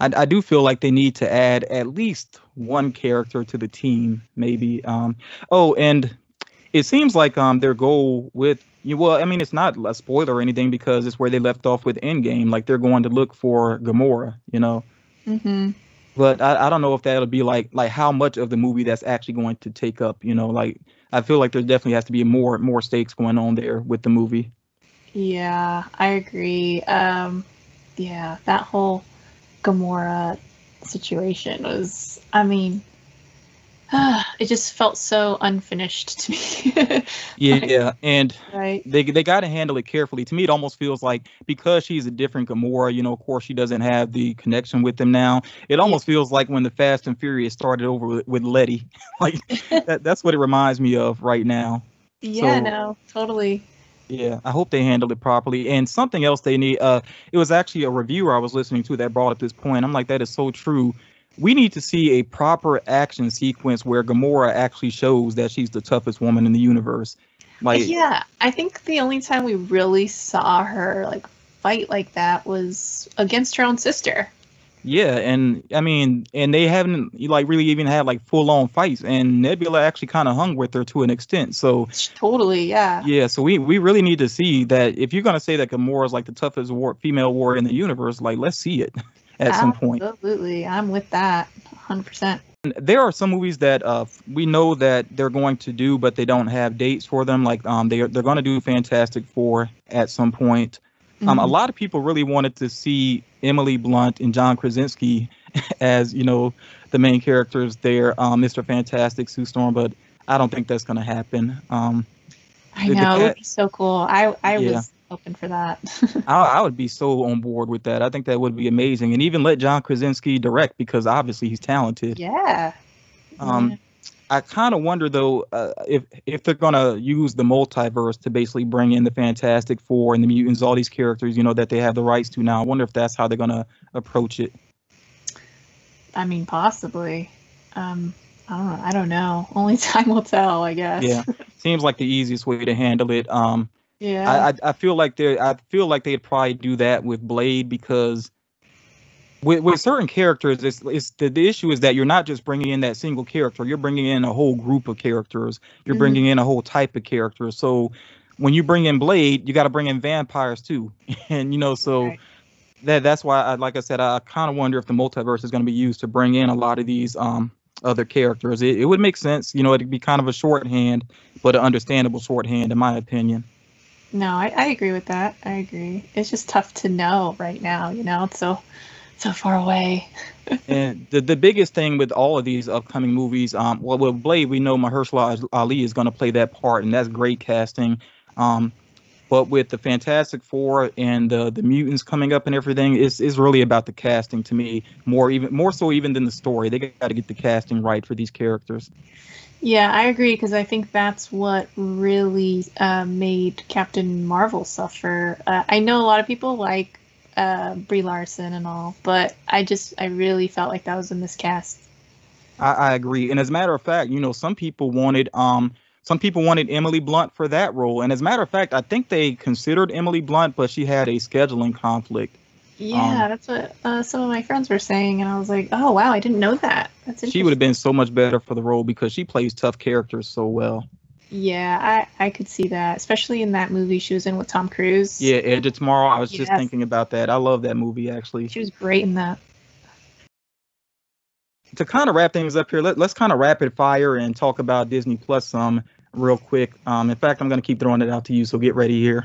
I do feel like they need to add at least one character to the team, maybe. And it seems like their goal with well, I mean, it's not a spoiler or anything because it's where they left off with Endgame. Like they're going to look for Gamora, you know. Mm-hmm. But I don't know if that'll be like how much of the movie that's actually going to take up, you know. Like I feel like there definitely has to be more stakes going on there with the movie. Yeah, I agree. Yeah, that whole Gamora situation was, I mean, it just felt so unfinished to me. Yeah, and right. they got to handle it carefully. To me, it almost feels like because she's a different Gamora, you know, of course she doesn't have the connection with them now. It almost feels like when the Fast and Furious started over with Letty. Like that's what it reminds me of right now. Yeah, So, no, totally. yeah, I hope they handle it properly. And something else they need, it was actually a reviewer I was listening to that brought up this point. I'm like, that is so true. We need to see a proper action sequence where Gamora actually shows that she's the toughest woman in the universe. Like, yeah, I think the only time we really saw her like fight like that was against her own sister. Yeah, and I mean, and they haven't like really even had like full on fights, and Nebula actually kind of hung with her to an extent. So totally, yeah. Yeah, so we really need to see that. If you're gonna say that Gamora is like the toughest female warrior in the universe, like let's see it at some point. Absolutely, I'm with that, 100%. There are some movies that we know that they're going to do, but they don't have dates for them. Like they're going to do Fantastic Four at some point. A lot of people really wanted to see Emily Blunt and John Krasinski as, you know, the main characters there, Mr. Fantastic, Sue Storm, but I don't think that's going to happen. I know, it would be so cool. I was hoping for that. I would be so on board with that. I think that would be amazing. And even let John Krasinski direct because obviously he's talented. Yeah. I kind of wonder, though, if they're going to use the multiverse to basically bring in the Fantastic Four and the mutants, all these characters, you know, that they have the rights to now. I wonder if that's how they're going to approach it. I mean, possibly. I don't know. Only time will tell, I guess. Yeah. Seems like the easiest way to handle it. Yeah. I feel like they'd probably do that with Blade because with certain characters, it's the issue is that you're not just bringing in that single character. You're bringing in a whole group of characters. You're bringing in a whole type of characters. So when you bring in Blade, you got to bring in vampires too. And, you know, so that's why, like I said, I kind of wonder if the multiverse is going to be used to bring in a lot of these other characters. It would make sense. You know, it'd be kind of a shorthand, but an understandable shorthand, in my opinion. No, I agree with that. I agree. It's just tough to know right now, you know, it's so far away. And the biggest thing with all of these upcoming movies, well, with Blade, we know Mahershala Ali is going to play that part, and that's great casting. But with the Fantastic Four and the mutants coming up and everything, is really about the casting to me, more so even than the story. They got to get the casting right for these characters. Yeah, I agree, because I think that's what really made Captain Marvel suffer. I know a lot of people like Brie Larson and all, but I really felt like that was a miscast. I agree, and as a matter of fact, some people wanted Emily Blunt for that role, and as a matter of fact, I think they considered Emily Blunt, but she had a scheduling conflict. Yeah, that's what some of my friends were saying, and I was like, oh wow, I didn't know that. That's interesting. She would have been so much better for the role because she plays tough characters so well. Yeah, I could see that, especially in that movie she was in with Tom Cruise. Yeah, Edge of Tomorrow. I was just thinking about that. I love that movie, actually. She was great in that. To kind of wrap things up here, let's kind of rapid fire and talk about Disney Plus some real quick. In fact, I'm going to keep throwing it out to you, so get ready here.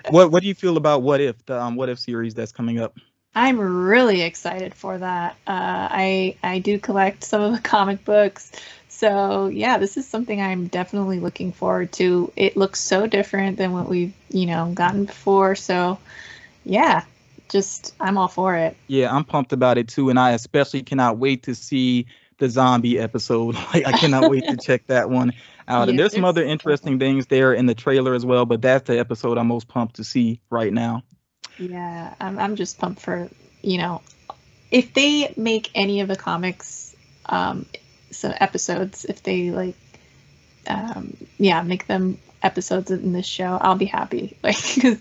What do you feel about What If, the What If series that's coming up? I'm really excited for that. I do collect some of the comic books, so yeah, this is something I'm definitely looking forward to. It looks so different than what we've gotten before, so yeah. I'm all for it. Yeah, I'm pumped about it too, and I especially cannot wait to see the zombie episode. Like, I cannot wait to check that one out. And there's some other interesting things there in the trailer as well, but that's the episode I'm most pumped to see right now. Yeah, I'm just pumped for, if they make any of the comics some episodes, if they make them episodes in this show, I'll be happy. Because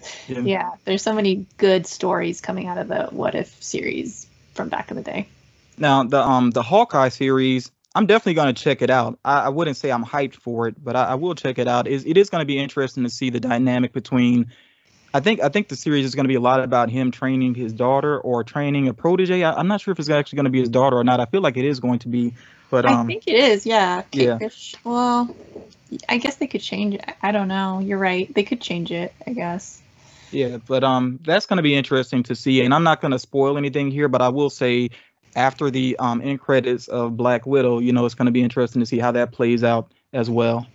there's so many good stories coming out of the What If series from back in the day. Now the Hawkeye series, I'm definitely going to check it out. I wouldn't say I'm hyped for it, but I will check it out. It is going to be interesting to see the dynamic between. I think the series is going to be a lot about him training his daughter or training a protege. I'm not sure if it's actually going to be his daughter or not. I feel like it is going to be, but I think it is. Yeah. Yeah. Well, I guess they could change it. I don't know. You're right. They could change it, I guess. Yeah, but that's going to be interesting to see. And I'm not going to spoil anything here, but I will say after the end credits of Black Widow, it's going to be interesting to see how that plays out as well.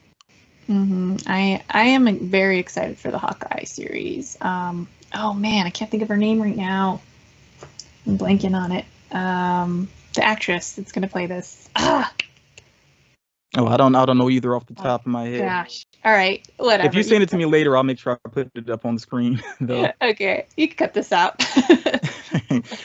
Mm-hmm. I am very excited for the Hawkeye series. Oh man, I can't think of her name right now. I'm blanking on it. The actress that's going to play this. Oh, I don't know either off the top of my head. Gosh. All right. Whatever. If you send it to me later, I'll make sure I put it up on the screen, though. Yeah, okay. You can cut this out.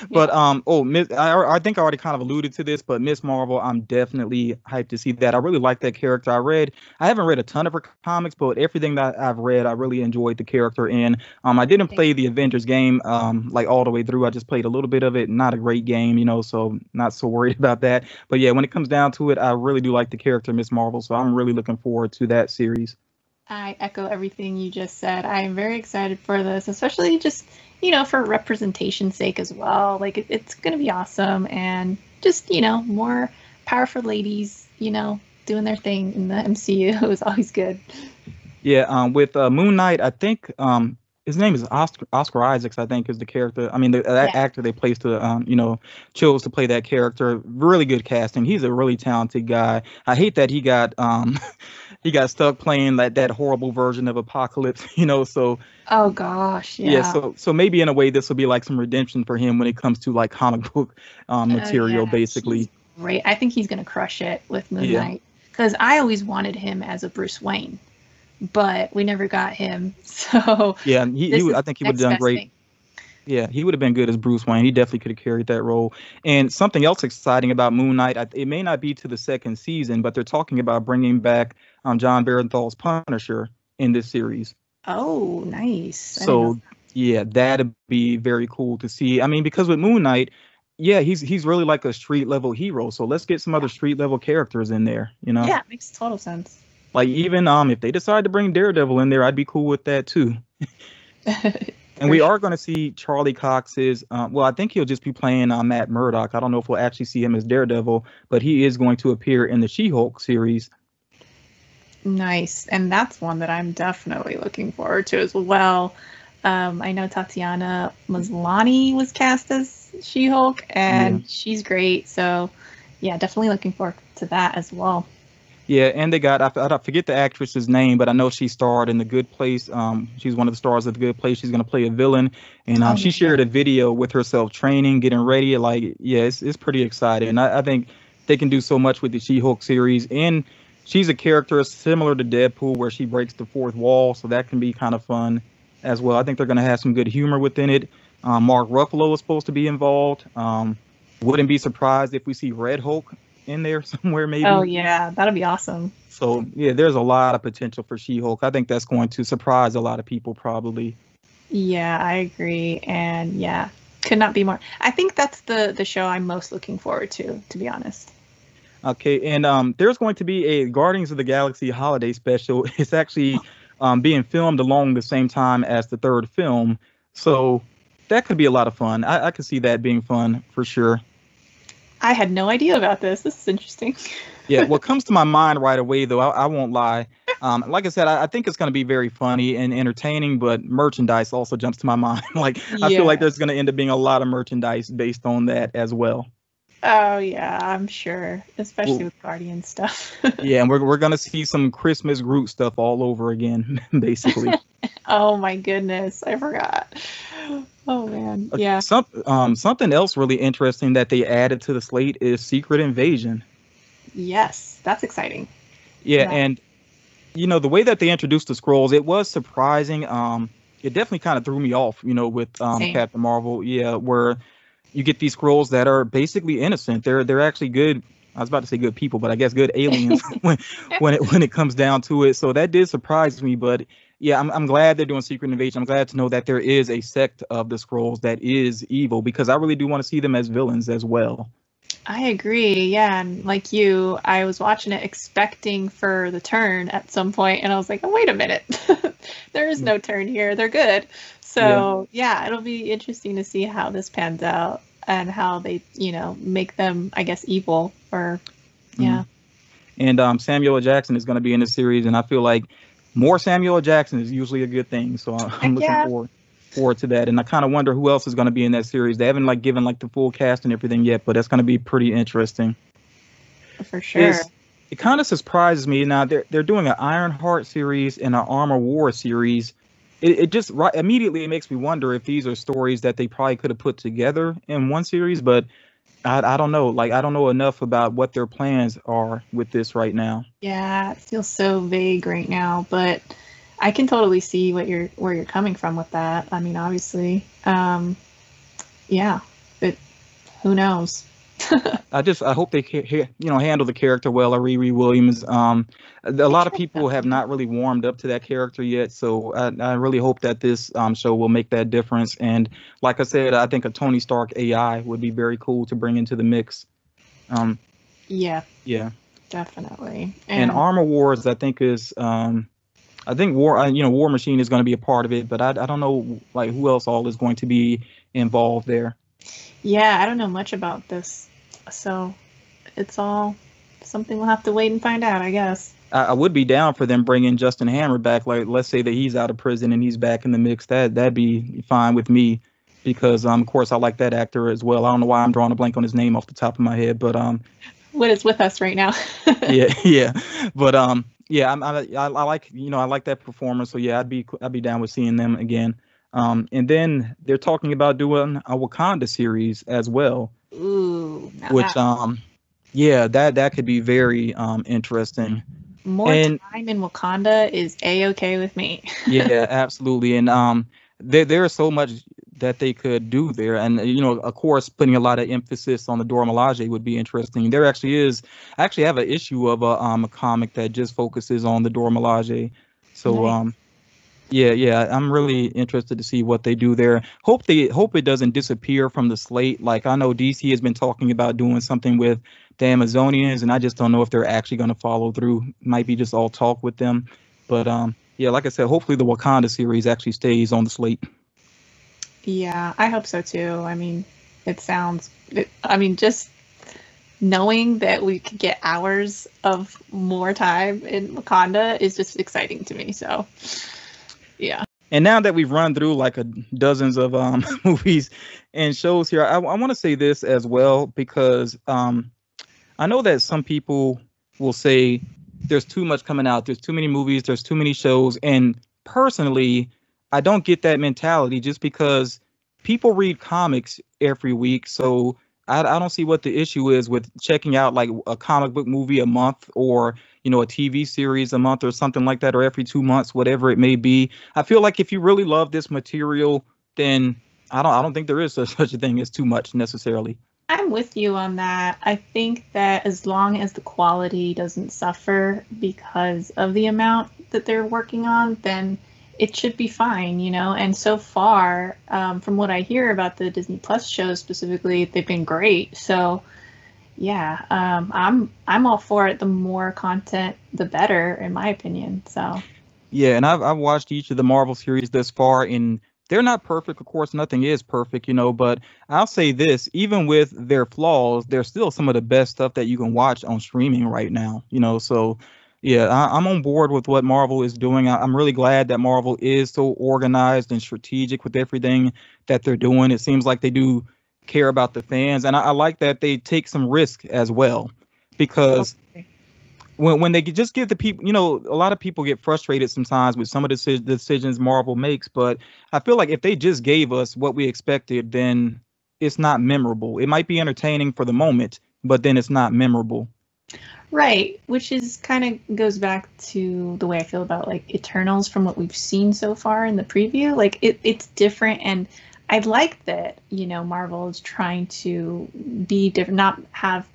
But I think I already kind of alluded to this, but Miss Marvel, I'm definitely hyped to see that. I really like that character. I haven't read a ton of her comics, but everything that I've read, I really enjoyed the character in. I didn't play the Avengers game all the way through. I just played a little bit of it. Not a great game, so not so worried about that. But yeah, when it comes down to it, I really do like the character Miss Marvel, so I'm really looking forward to that series. I echo everything you just said. I am very excited for this, especially just, for representation's sake as well. It's going to be awesome. And just, more powerful ladies, doing their thing in the MCU is always good. Yeah, with Moon Knight, I think his name is Oscar Isaacs, I think, is the character. I mean, that actor they placed to, chose to play that character. Really good casting. He's a really talented guy. I hate that he got he got stuck playing that horrible version of Apocalypse, so. Oh gosh, yeah. Yeah, so maybe in a way this will be like some redemption for him when it comes to like comic book material, basically. He's great. I think he's gonna crush it with Moon Knight, because I always wanted him as a Bruce Wayne, but we never got him. So yeah, I think he would have done great. Thing. Yeah, he would have been good as Bruce Wayne. He definitely could have carried that role. And something else exciting about Moon Knight, it may not be to the second season, but they're talking about bringing back John Barenthal's Punisher in this series. Oh, nice. So yeah, that'd be very cool to see. I mean, because with Moon Knight, yeah, he's really like a street level hero. So let's get some other street level characters in there. Yeah, it makes total sense. Like even if they decide to bring Daredevil in there, I'd be cool with that too. And we are going to see Charlie Cox's. I think he'll just be playing Matt Murdock. I don't know if we'll actually see him as Daredevil, but he is going to appear in the She-Hulk series. Nice, and that's one that I'm definitely looking forward to as well. I know Tatiana Maslany was cast as She-Hulk, and she's great. So, yeah, definitely looking forward to that as well. Yeah, and they got I forget the actress's name, but I know she starred in The Good Place. She's one of the stars of The Good Place. She's gonna play a villain, and Oh, she yeah. shared a video with herself training, getting ready. Like, yeah, it's pretty exciting. I think they can do so much with the She-Hulk series, and she's a character similar to Deadpool, where she breaks the fourth wall, so that can be kind of fun as well. I think they're gonna have some good humor within it. Mark Ruffalo is supposed to be involved. Wouldn't be surprised if we see Red Hulk in there somewhere, Oh, maybe. yeah, that'll be awesome. So yeah, there's a lot of potential for She-Hulk. I think that's going to surprise a lot of people probably. Yeah, I agree. And yeah, could not be more. I think that's the show I'm most looking forward to be honest. Okay, and there's going to be a Guardians of the Galaxy holiday special. It's actually being filmed along the same time as the third film, so that could be a lot of fun. I could see that being fun for sure. I had no idea about this. This is interesting. Yeah, what comes to my mind right away, though, I won't lie. Like I said, I think it's going to be very funny and entertaining, but merchandise also jumps to my mind. Like, I feel like Yeah. there's going to end up being a lot of merchandise based on that as well. Oh yeah, I'm sure, especially Well, with Guardian stuff. yeah, and we're going to see some Christmas Groot stuff all over again, basically. Oh my goodness, I forgot. Oh man, yeah. Something else really interesting that they added to the slate is Secret Invasion. Yes, that's exciting. Yeah, Yeah. and the way that they introduced the scrolls, it was surprising. It definitely kind of threw me off, with Same. Captain Marvel. Yeah, where you get these scrolls that are basically innocent. They're actually good. I was about to say good people, but I guess good aliens when it comes down to it. So that did surprise me. But yeah, I'm glad they're doing Secret Invasion. I'm glad to know that there is a sect of the scrolls that is evil, because I really do want to see them as villains as well. I agree. Yeah, and like you, I was watching it expecting for the turn at some point, and I was like, "Oh, wait a minute, there is no turn here. They're good." Yeah. So yeah, it'll be interesting to see how this pans out and how they, make them, I guess, evil or Mm. yeah. And Samuel L. Jackson is going to be in the series, and I feel like more Samuel L. Jackson is usually a good thing. So I'm Heck looking yeah, forward to that. And I kind of wonder who else is going to be in that series. They haven't given the full cast and everything yet, but that's going to be pretty interesting. for sure. It kind of surprises me. Now they're doing an Ironheart series and an Armor War series. It just immediately makes me wonder if these are stories that they probably could have put together in one series, but I don't know. Like, I don't know enough about what their plans are with this right now. Yeah, it feels so vague right now, but I can totally see where you're coming from with that. I mean, obviously, yeah, but who knows? I hope they handle the character well. Riri Williams. A lot of people have not really warmed up to that character yet, so I really hope that this show will make that difference. And like I said, I think a Tony Stark AI would be very cool to bring into the mix. Yeah, Yeah, definitely. and Armor Wars, I think is I think War Machine is going to be a part of it, but I don't know who else all is going to be involved there. Yeah, I don't know much about this, so it's all something we'll have to wait and find out, I guess. I would be down for them bringing Justin Hammer back. Like, let's say that he's out of prison and he's back in the mix. That'd be fine with me, because of course I like that actor as well. I don't know why I'm drawing a blank on his name off the top of my head, but What is with us right now? yeah, but yeah, I like I like that performance. So yeah, I'd be down with seeing them again. And then they're talking about doing a Wakanda series as well, Ooh, now which that yeah, that could be very interesting. more And time in Wakanda is a-okay with me. yeah, absolutely. And there's so much that they could do there, and of course, putting a lot of emphasis on the Dora Milaje would be interesting. There actually is. I actually have an issue of a comic that just focuses on the Dora Milaje. So Nice. yeah, I'm really interested to see what they do there. Hope it doesn't disappear from the slate. Like, I know DC has been talking about doing something with the Amazonians, and I just don't know if they're actually going to follow through. Might be just all talk with them, but yeah, like I said, hopefully the Wakanda series actually stays on the slate. Yeah, I hope so too. I mean, I mean, just knowing that we could get hours of more time in Wakanda is just exciting to me. So, yeah. And now that we've run through like dozens of movies and shows here, I want to say this as well, because I know that some people will say there's too much coming out. There's too many movies. There's too many shows. And personally, I don't get that mentality just because people read comics every week. So I don't see what the issue is with checking out like a comic book movie a month, or, a TV series a month or something like that, or every 2 months, whatever it may be. I feel like if you really love this material, then I don't think there is such a thing as too much necessarily. I'm with you on that. I think that as long as the quality doesn't suffer because of the amount that they're working on, then it should be fine, And so far, from what I hear about the Disney Plus shows specifically, they've been great. So, yeah, I'm all for it. The more content, the better, in my opinion. So. Yeah, and I've watched each of the Marvel series thus far, and they're not perfect. Of course, nothing is perfect, but I'll say this, even with their flaws, they're still some of the best stuff that you can watch on streaming right now, so yeah, I'm on board with what Marvel is doing. I'm really glad that Marvel is so organized and strategic with everything that they're doing. It seems like they do care about the fans, and I like that they take some risk as well, because when they just give the people, a lot of people get frustrated sometimes with some of the decisions Marvel makes, but I feel like if they just gave us what we expected, then it's not memorable. It might be entertaining for the moment, but then it's not memorable. Right, which is kind of goes back to the way I feel about like Eternals from what we've seen so far in the preview. Like it's different, and I like that, Marvel is trying to be different, not have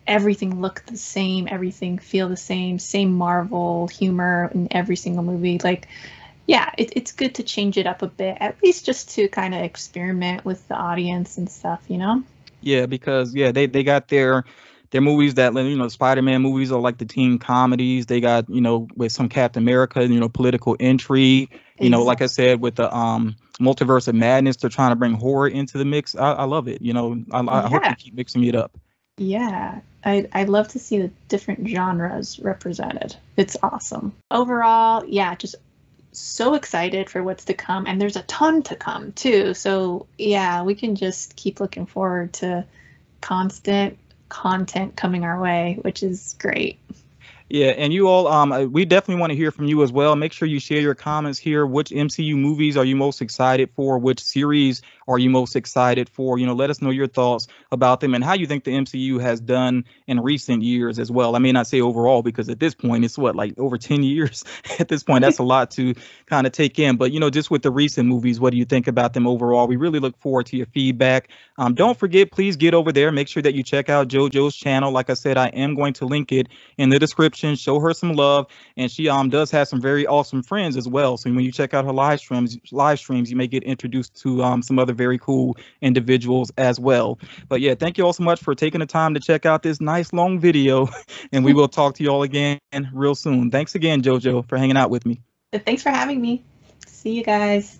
everything look the same, everything feel the same Marvel humor in every single movie. Like, yeah, it's good to change it up a bit, at least just to kind of experiment with the audience and stuff, Yeah, because they got their movies that, SpiderMan movies are like the teen comedies. They got, with some Captain America, political intrigue. Exactly. Like I said, with the Multiverse of Madness, they're trying to bring horror into the mix. I love it. I hope they keep mixing it up. Yeah, I'd love to see the different genres represented. It's awesome. Overall, yeah, just so excited for what's to come, and there's a ton to come too. So yeah, we can just keep looking forward to constant content coming our way, which is great. Yeah, and you all, we definitely want to hear from you as well. Make sure you share your comments here. Which MCU movies are you most excited for? Which series are you most excited for? Let us know your thoughts about them and how you think the MCU has done in recent years as well. I may not say overall, because at this point, it's like over 10 years at this point. That's a lot to kind of take in. But, just with the recent movies, what do you think about them overall? We really look forward to your feedback. Don't forget, please get over there. Make sure that you check out JoJo's channel. Like I said, I am going to link it in the description. Show her some love, and she does have some very awesome friends as well. So when you check out her live streams, you may get introduced to some other very cool individuals as well. But yeah, thank you all so much for taking the time to check out this nice long video, and we will talk to you all again real soon. Thanks again, JoJo, for hanging out with me. Thanks for having me. See you guys.